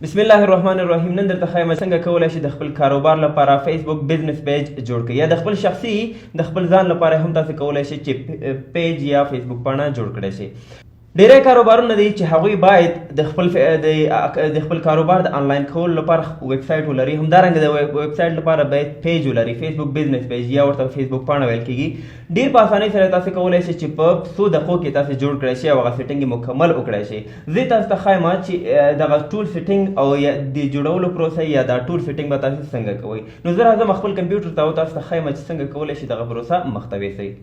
بسم الله الرحمن الرحیم. نن درته ښایم څنګه کولی شئ د خپل کاروبار لپاره فیسبوک بزنس پیج جوړ کړئ، یا د خپل شخصي د خپل ځان لپاره هم تاسو کولی شئ چې پیج یا فیسبوک پاڼه جوړ کړئ شئ. ډیری کاروبارونه دي چې هغوی باید د خپل کاروبار د آنلاین کولو لپاره ویب سایټ ولري، همدارنګه د ویب سایټ لپاره باید پیج ولري، فیسبوک بزنس پیج یا ورته فیسبوک پاڼه ویل کیږي. ډیر په اسانۍ سره تاسو کولی شئ چې په څو دقیقو کې تاسو جوړ کړئ شئ او هغه سیټینګ مکمل وکړئ شئ. زه تاسو ته ښایم چې دغه ټول سیټینګ او یا د جوړولو پروسه یا دا ټول سیټینګ به تاسو څنګه کوئ. نو زه راځم خپل کمپیوټر ته او تاسو ته ښایم چې څنګه کولی شئ دغه پروسه مخ ته یوسئ.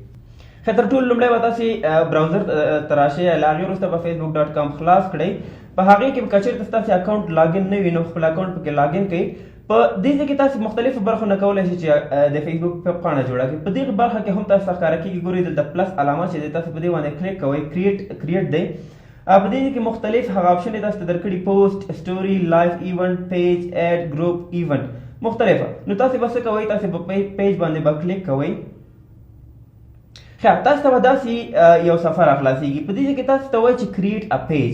تر ټولو لومړی به تاسې براوزر ته راشئ، له هغې وروسته به facebook.com خلاص کړئ. په هغې کې که چېرته ستاسې اکاونټ لاګین نه وي نو خپل اکاونټ پکې لاګین کړئ. په دې ځای کې تاسې مختلفو برخو نه کولی شئ چې د فیسبوک پاڼه جوړه کړئ. په دې برخه کې هم تاسو ته ښکاره کېږي، ګورئ دلته پلس علامه چې دی، تاسو په دې باندې کلیک کوئ، کریټ دی. په دې کې مختلف هغه آپشن تاسو ته درکړي، پوسټ، سټوري، لایف ایونټ، پیج، ایډ، ګروپ، ایونټ مختلفه. نو تاسو به څه کوئ، تاسو په پیج باندې به کلیک کوئ. تاسو ته به داسې یو صفحه راخلاصېږي. په دې ځای کې تاسو ته وایي چې کریټ ا پیج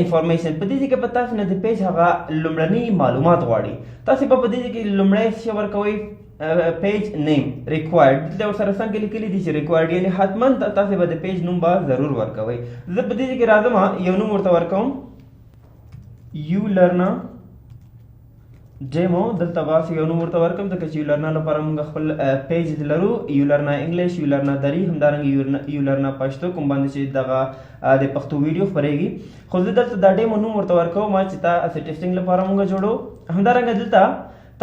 انفارمیشن. په دې ځای کې به تاسو نه د پیج هغه لومړني معلومات غواړي. تاسو به په دې ځای کې لومړی څه ورکوئ، پیج نیم ریکوایرډ. دلته ورسره څنګه لیکلي دي چې ریکوایرډ، یعنې حتما تاسو به د پیج نوم به ضرور ورکوئ. زه په دې ځای کې راځم، یو نوم ورته ورکوم، یو لرنا ډیمو. دلته به یو نوم ورته ورکوم ځکه چې یو لرنا لپاره موږ خپل پیج لرو، یو لرنا انګلیش، یو لرنا دري، همدارنګه یو لرنا پښتو، کوم باندې چې دغه د پښتو ویډیو خپرېږي. خو زه دلته دا ډیمو نوم ورته ورکوم چې تاسو ټیسټینګ لپاره موږ جوړو. همدارنګه دلته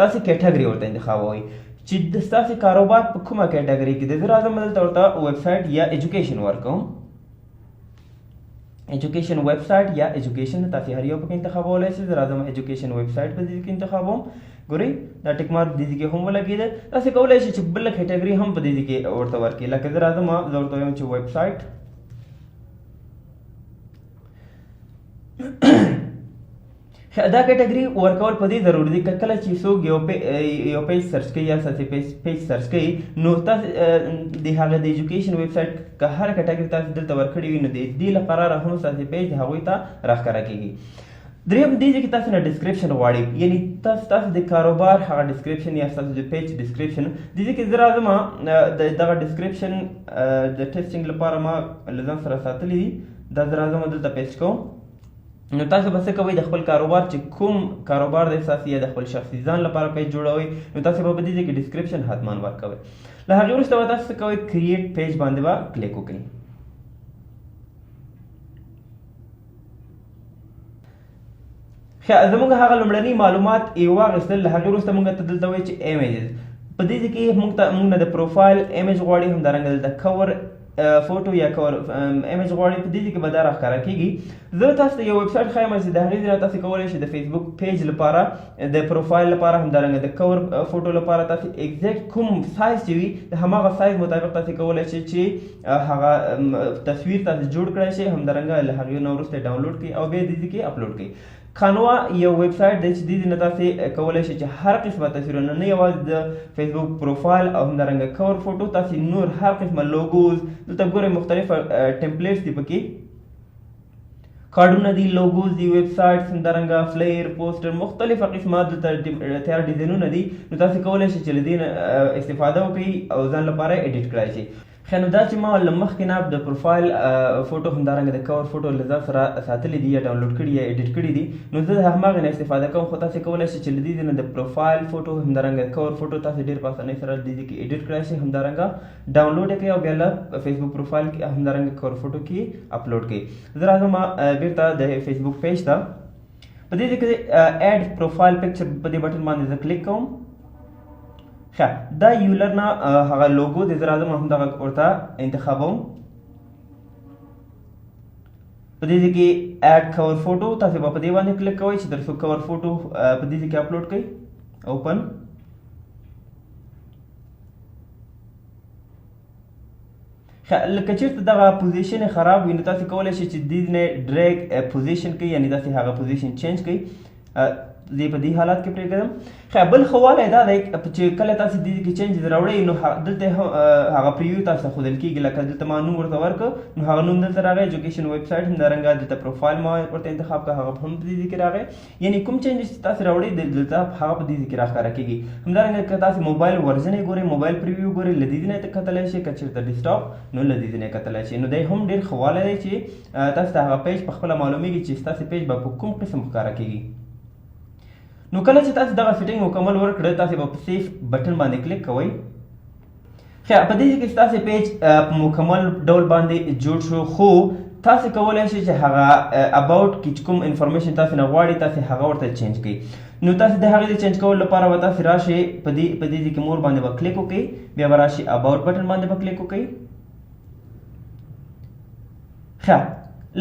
تاسو کیټګري ورته انتخابوئ چې ستاسو کاروبار په کومه کیټګري کې دی. زه راځم دلته ورته ویب سایټ یا ایجوکیشن ورکوم، ایجوکیشن ویب سایټ یا ایجوکیشن، تاسو هر یو پکې انتخابولی شئ. زه راځم ایجوکیشن ویب سایټ په دې کې انتخابوم. ګورئ دا ټیک مارک دې کې هم ولګېده. تاسو کولی شئ چې بله کیټګري هم په دې کې ورته ورکړئ. لکه زه راځم، زه ورته وایم چې ویب سایټ. دا کیټګري ورکول په دې ضروري دي که کله چې څوک یو پیج سرچ کوي یا ستاسې پیج سرچ کوي، نو تاسو د هغه د ایجوکیشن ویب سایټ که هر کیټګري تاسو دلته ورکړې وي نو د دې لپاره هم ستاسې پیج هغوی ته راښکاره کېږي. دریم دې ځای کې تاسو نه ډسکرپشن غواړئ، یعنې تاسو د کاروبار هغه ډسکرپشن یا ستاسو د پیج ډسکرپشن. دې ځای کې زه راځم، دغه ډسکرپشن د ټیسټینګ لپاره ما له ځان سره ساتلی دي. دا زه راځم دلته پیسټ کوم. نو تاسو به څه کوئ، د خپل کاروبار چې کوم کاروبار دی ستاسو یا د خپل شخصي ځان لپاره پیج جوړوئ، نو تاسو به په دې ځای کې ډسکرپشن حتما ورکوئ. له هغې وروسته به تاسو څه کوئ، کریټ پیج باندې به کلیک وکړئ. زموږ هغه لومړني معلومات یې واخیستل. له هغې وروسته موږ ته دلته وایي چې ایمیجز. په دې ځای کې موږ نه د پروفایل ایمیج غواړي، همدارنګه دلته کور فوټو یا کور ایمیج غواړي. په دې ځای کې به دا راښکاره کېږي. زه تاسو ته یو ویب سایټ ښایم چې د هغې ځای تاسو کولی شئ د فیسبوک پیج لپاره، د پروفایل لپاره، همدارنګه د کور فوټو لپاره تاسو ایګزیکټ کوم سایز چې وي د هماغه سایز مطابق تاسو کولی شئ چې هغه تصویر تاسو جوړ کړی شئ، همدارنګه له هغې نه وروسته ډاونلوډ کړئ او بیا دې ځای کې اپلوډ کړئ. کانوا یو ویب سایټ دی چې دې نه تاسو کولی شئ چې هر قسمه تصویرونه، نه یوازې د فیسبوک پروفایل او همدارنګه کور فوټو، تاسو نور هر قسمه لوګوز دلته ګورئ، مختلفه ټمپلیټس دي پکې، کارډونه دي، لوګوز دي، ویب سایټس، همدارنګه فلیر، پوسټر، مختلفه قسمه دلته تیار ډیزاینونه دي. نو تاسو کولی شئ چې له دې نه استفاده وکړئ او ځان لپاره ایډیټ کړای شئ. نو دا چې ما له مخکې نه د پروفایل فوټو همدارنګه د کور فوټو له ځان سره ساتلي دي یا ډاونلوډ کړي یا ایډیټ کړي دي، نو زه د هماغې نه استفاده کوم. خو تاسو کولی شئ چې له دې نه د پروفایل فوټو همدارنګه کور فوټو تاسو ډېر په اسانۍ سره دې کې ایډیټ کړای شئ، همدارنګه ډاونلوډ یې کړئ او بیا له فیسبوک پروفایل کې همدارنګه کور فوټو کې اپلوډ کړئ. زه راځم بېرته د فیسبوک پیج ته. په دې کې ایډ پروفایل پکچر په دې بټن باندې زه کلیک کوم. دا یو لرنا هغه لوګو دی، زه راځم همدغه ورته انتخابوم. په دې ځای کې ایډ کور فوټو تاسو به په دې باندې کلیک کوئ چې تر څو کور فوټو په دې ځای کې اپلوډ کړئ. اوپن. لکه چېرته دغه پوزیشن خراب وي نو تاسو کولی شئ چې دې نه ډریګ پوزیشن کړئ، یعنې تاسو هغه پوزیشن چینج کړئ. دې په دې حالات کې پرېږدم. بل ښه والی دا دی چې کله تاسو دې کې چینجز راوړئ نو دلته هغه پریویو تاسو ته ښودل کېږي. لکه دلته ما نوم ورته ورکړ نو هغه نوم دلته راغی. ایجوکیشن ویب سایټ همدارنګه دلته پروفایل ما ورته انتخاب کړه هغه هم په دې کې راغی. یعنې کوم چینجز چې تاسو راوړئ دلته هغه په دې کې راښکاره کېږي. همدارنګه که تاسو موبایل ورژن یې ګورئ موبایل پریویو ګورئ له دې نه کتلی شئ. که چېرته ډیسکټاپ نو له دې نه کتلی شئ. نو دی هم ډېر ښه والی دی چې تاسو ته هغه پیج په خپله معلومیږي چې ستاسې پیج به په کوم قسم ښکاره کېږي. نو کله چې تاسو دغه سیټینګ مکمل ورکړه تاسو به په سیف بټن باندې کلیک کوئ. په دې کې ستاسو پیج په مکمل ډول باندې جوړ شو. خو تاسو کولی شئ چې هغه اباوټ کې کوم انفارمیشن تاسو نه غواړئ تاسو هغه ورته چینج کړئ. نو تاسو د هغې د چینج کولو لپاره به تاسو راشئ په دې کې مور باندې به کلیک وکړئ. بیا به راشئ اباوټ بټن باندې به کلیک وکړئ.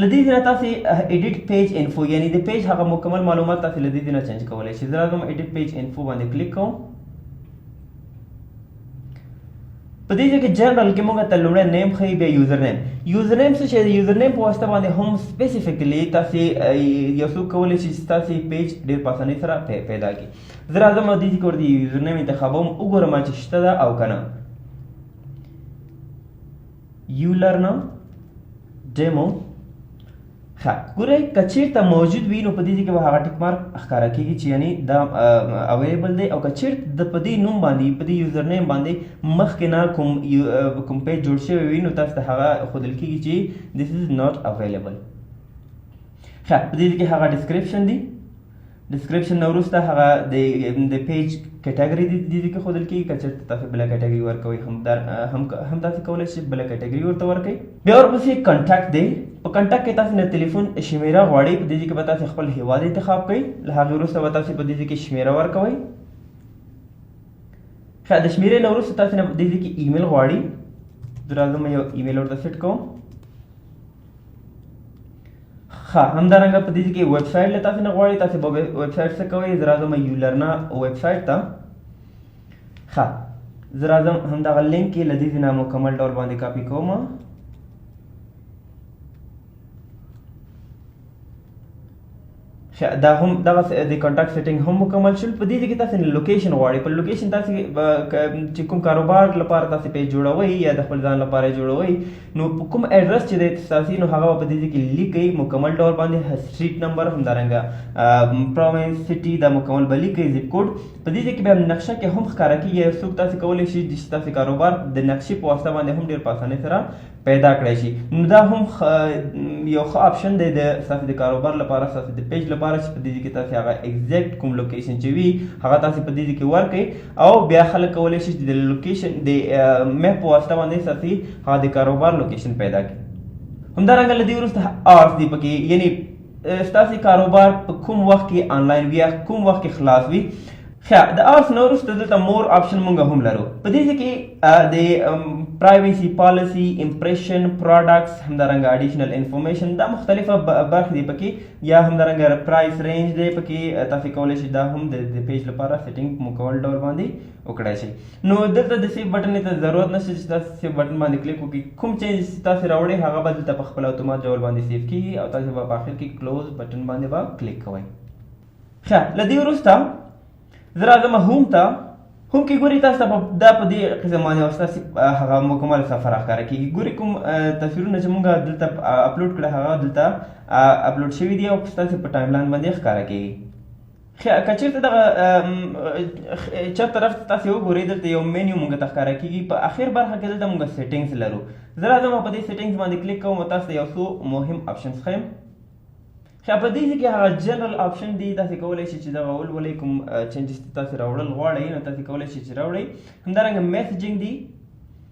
له دې نه تاسو ایډیټ پیج انفو یعنی د پیج هغه مکمل معلومات تاسو له دې نه چینج کولی شئ. زه راځم ایډیټ پیج انفو باندې کلیک کوم. په دې ځای کې جنرال کې موږ ته لومړی نیم ښیي بیا یوزر نیم. یوزر نیم څه شی دی؟ یوزر نیم په واسطه باندې هم سپیسیفیکلی تاسو یو څوک کولی شي چې ستاسې پیج ډېر په اسانۍ سره پیدا کړي. زه راځم او دې کې ورته یوزر نیم انتخابوم وګورم چې شته ده او که نه. یولرنا ډیمو ګورئ که چېرته موجود وي نو په دې کې به هغه ټیک مارک ښکاره کېږي چې یعنې دا اویلیبل دی. او که چېرته د په دې نوم باندې په دې یوزر نیم باندې مخکې نه کوم پیج جوړ شوی وي نو تاسو ته هغه ښودل کېږي چې this is not available. په دې کې هغه ډسکرپشن دی. ډسکرپشن نه وروسته هغه د پیج کټګري دې کې ښودل کېږي. که چېرته تاسو بله کټګري ورکوئ هم تاسو کولی شئ بله کټګري ورته ورکوئ. بیا ورپسې کنټاکټ دی. په کنټاکټ کې تاسو نه تلیفون شمیره غواړئ. په دې کې به تاسو خپل هیواد انتخاب کړئ. له هغې وروسته به تاسو په دې کې شمیره ورکوئ. د شمیرې نه وروسته تاسو نه په دې کې ایمیل غواړئ. زه راځم یو ایمیل ورته سیټ کوم. همدارنګه په دې کې ویب سایټ له تاسو نه غواړئ. تاسو به ویب سایټ څه کوئ؟ زه راځم یولرنا ویب سایټ ته. زه راځم همدغه لینک یې له دې نه مکمل ډول باندې کاپي کوم. دا هم دغه د کنټاکټ سیټینګ هم مکمل شول. په دې کې تاسو لوکیشن غواړئ. په لوکیشن تاسو چې کوم کاروبار لپاره تاسو پیج جوړوئ یا د خپل ځان لپاره جوړوئ نو کوم ایډرس چې دی تاسو نو هغه په دې کې لیکئ مکمل ډول باندې. سټریټ نمبر همدارنګه پروینس سټي دا مکمل به لیکئ. زیپ کوډ په دې کې بیا نقشه کې هم ښکاره کېږي. څوک تاسو کولی شي چې تاسو کاروبار د نقشې په واسطه باندې هم ډېر په اسانۍ سره پیدا کړی شي. نو دا هم یو ښه آپشن دی د ستاسو د کاروبار لپاره ستاسو د پیج لپاره چې په دې کې تاسو هغه ایگزیکټ کوم لوکیشن چې وي هغه تاسو په دې کې ورکړئ او بیا خلک کولی شي چې د لوکیشن د میپ په واسطه باندې ستاسو هغه د کاروبار لوکیشن پیدا کړي. همدارنګه له دې وروسته آرس دی پکې یعنې ستاسو کاروبار په کوم وخت کې آنلاین وي یا کوم وخت کې خلاص وي. د آرس نه وروسته دلته مور آپشن موږ هم لرو. په دې کې د پرایویسي پالیسي امپریشن پروډکټس همدارنګه اډیشنل انفارمیشن دا مختلفه برخې دي پکې یا همدارنګه پرایس رینج دی پکې. تاسو کولی شئ دا هم د پیج لپاره سیټینګ په مکمل ډول باندې وکړای شئ. نو دلته د سیو بټن ته ضرورت نشته چې تاسو سیو بټن باندې کلیک وکړئ. کوم چینجز تاسو راوړئ هغه به دلته په خپل اتومات ډول باندې سیو کېږي او تاسو به په اخر کې کلوز بټن باندې به کلیک کوئ. له دې وروسته زه راځم هوم ته. هوم کې ګورئ تاسو ته دا په دې قسم باندې ستاسې هغه مکمل سفر ښکاره کېږي. ګورئ کوم تصویرونه چې موږ دلته اپلوډ کړه هغه دلته اپلوډ شوي دي او ستاسې په ټایم لاین باندې ښکاره کېږي. که چېرته دغه چپ طرف ته تاسې وګورئ دلته یو مینیو موږ ته ښکاره کېږي. په اخر برخه کې دلته موږ سیټینګز لرو. زه راځم په دې سیټینګز باندې کلیک کوم او تاسو ته یو څو مهم آپشنز ښیم. په دې کې هغه جنرال آپشن دی. تاسو کولی شئ چې دغه ولولئ کوم چینجز تاسو راوړل غواړئ نو تاسو کولی شئ چې راوړئ. همدارنګه میسیجینګ دی.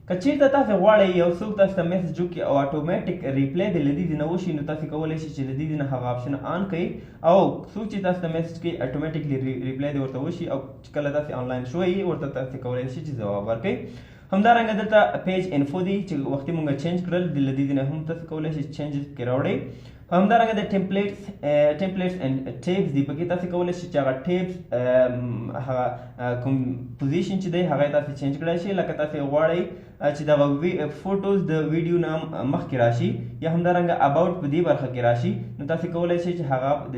که چېرته تاسو غواړئ یو څوک تاسو ته میسیج وکړي او اټومیټیک ریپلی د له دې نه وشي نو تاسو کولی شئ چې له دې نه هغه آپشن آن کړئ او څوک چې تاسو ته میسیج کوي اټومیټیکلی ریپلی دې ورته وشي او کله تاسو آنلاین شوئ ورته تاسو کولی شئ چې ځواب ورکړئ. همدارنګه دلته پیج انفو دی چې وختي موږ چینج کړل د له دې نه هم تاسو کولی شئ چینجز پکې راوړئ. همدارنګه د ټمپلیټس اند ټیپس دی پکې تاسو کولی شئ چې هغه ټیپس هغه کوم پوزیشن چې دی هغه تاسو چینج کړئ شئ لکه تاسو غواړئ چې دغه فوټوز د ویډیو نام مخکې راشي یا همدارنګه اباوټ په دې برخه کې راشي نو تاسو کولی شئ چې هغه د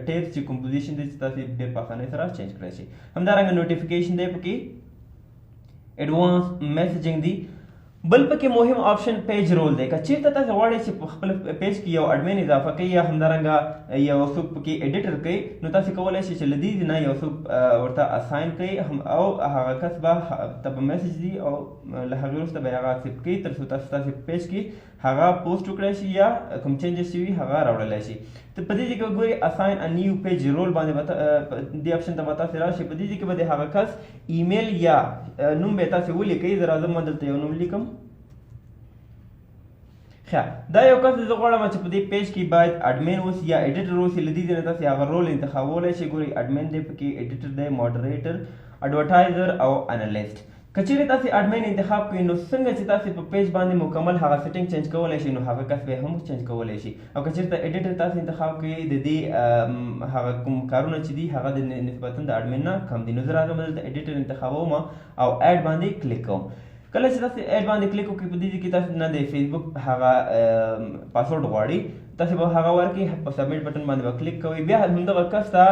ټیپس چې کوم پوزیشن دی چې تاسو ډېر په اسانۍ سره چینج کړئ شئ. همدارنګه نوټیفیکیشن دی پکې ایڈوانس میسیجنګ دی. بل پکې مهم آپشن پیج رول دی. که چیرته تاسو غواړئ چې په خپل پیج کې یو اډمن اضافه کړئ یا همدارنګه یو څوک پکې ایډیټر کړئ نو تاسو کولی شئ چې له دې نه یو څوک ورته اساین کړئ او هغه کس به ته به میسیج دی او له هغې وروسته به یې هغه اکسپټ کړي تر څو تاسو پیج کې هغه پوسټ وکړی شي یا کوم چینجز چې وي هغه راوړلی شي. ته په دې ځای کې وګورئ اساین ا نیو پیج رول باندې به دې آپشن ته به تاسو راشئ. په دې ځای کې به د هغه کس ایمیل یا نوم به تاسو ولیکئ. زه راځم ما دلته یو نوم لیکم. دا یو کس زه غواړم چې په دې پیج کې باید اډمن اوسي یا ایډیټر اوسي. له دې نه تاسو هغه رول انتخابولی شئ. ګورئ اډمن دی پکې، ایډیټر دی، ماډریټر، اډورټایزر او انالیست. که چیرې تاسو اډمن انتخاب کړئ نو څنګه چې تاسو په پیج باندې مکمل هغه سیټینګ چینج کولی شئ نو هغه کس به هم چینج کولی شي. او که چیرته ایډیټر تاسو انتخاب کړئ د دې هغه کوم کارونه چې دي هغه د نسبتا د اډمن نه کم دي. نو زه راځم دلته ایډیټر انتخابوم او اډ باندې کلیک کوم. کله چې تاسو اډ باندې کلیک وکړئ په دې کې تاسو نه د فیسبوک هغه پاسورډ غواړي تاسو به هغه ورکړئ په سبمیټ بټن باندې به کلیک کوئ. بیا همدغه کس ته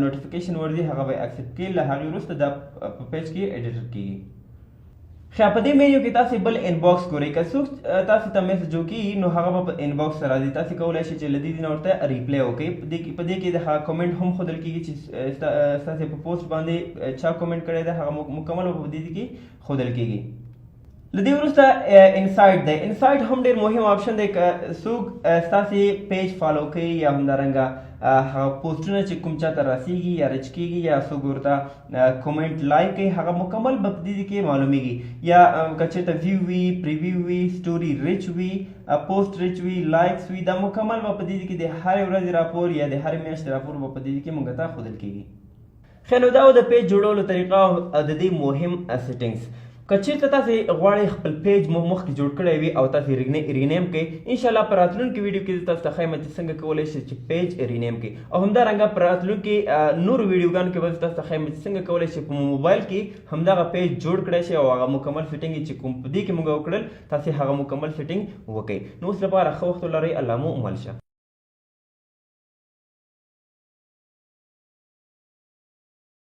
نوټیفیکیشن ورځي هغه به اکسپټ کړي. له هغې وروسته دا په پیج کې ایډیټر کېږي. په دې مینیو کې تاسو بل انباکس ګورئ. که څوک تاسو ته میسج وکړي نو هغه به په انباکس راځي. تاسو کولی شئ چې له دې نه ورته ریپلی وکړئ. په دې کې د هغه کمنټ هم ښودل کېږي چې ستاسو په پوسټ باندې چا کمنټ کړی دی هغه مکمل په دې کې ښودل کېږي. له دې وروسته انسایټ دی. انسایټ هم ډېر مهم آپشن دی. که څوک ستاسې پیج فالو کوي یا همدارنګه هغه پوسټونه چې کوم چاته رسیږي یا رچ کېږي یا څوک ورته کومنټ لایک کوي هغه مکمل به په دې کې معلومیږي. یا که چېرته ویو وي، پریویو وي، سټوري ریچ وي، پوسټ ریچ وي، لایکس وي، دا مکمل به په دې کې د هرې ورځې راپور یا د هرې میاشتې راپور به په دې کې موږ ته ښودل کېږي. نو دا د پیج جوړولو طریقه او د دې مهم سیټینګز. که چیرته تاسو غواړئ خپل پیج مخکې جوړ کړی وي او تاسو رینیم کړئ انشاءالله په راتلونکي ویډیو کې تاسو ته ښیم چې څنګه کولی شئ چې پیج رینیم کړئ. او همدارنګه په راتلونکي نورو ویډیوګانو کې به تاسو ته ښیم چې څنګه کولی شئ په موبایل کې همدغه پیج جوړ کړی شئ او هغه مکمل سیټینګ چې کوم په دې کې موږ وکړل تاسو هغه مکمل سیټینګ وکړئ. نو اوس لپاره ښه وخت ولرئ. الله مو عمل شه.